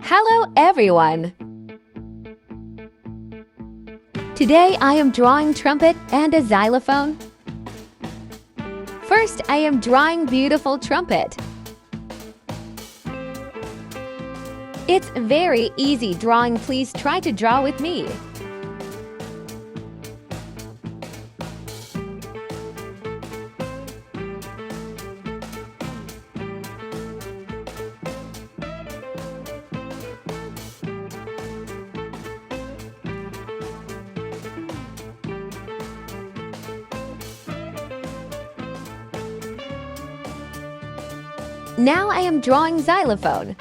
Hello everyone! Today I am drawing trumpet and a xylophone. First, I am drawing beautiful trumpet. It's very easy drawing. Please try to draw with me. Now I am drawing xylophone.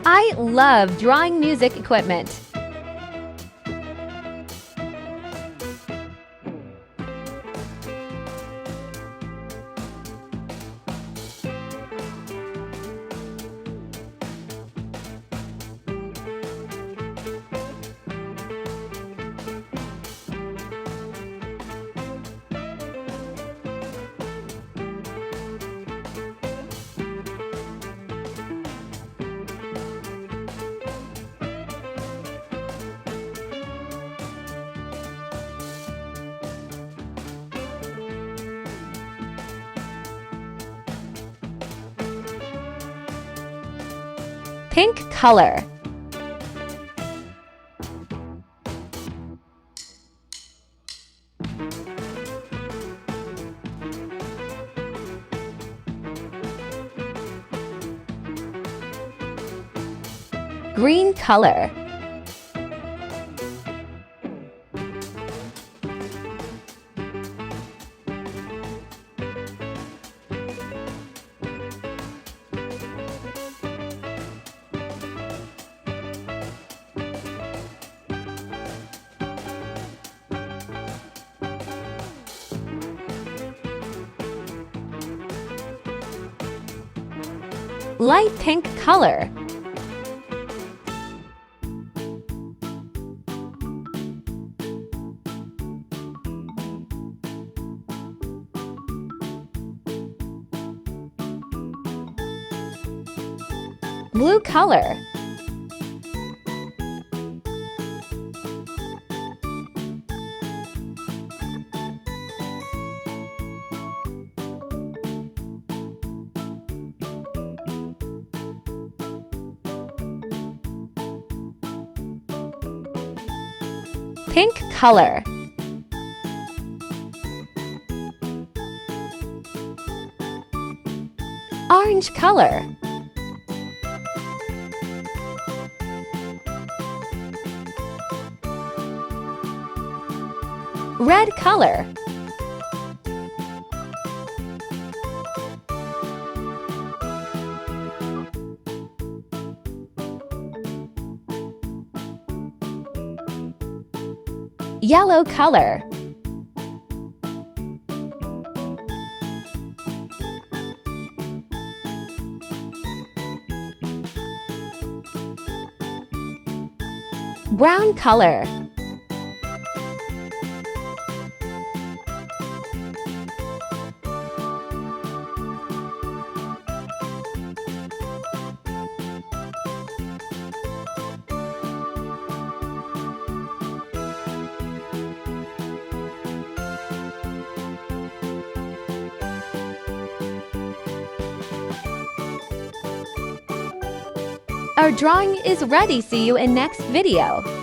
I love drawing music equipment. Pink color. Green color. Light pink color. Blue color. Pink color. Orange color. Red color. Yellow color. Brown color. Our drawing is ready. See you in next video.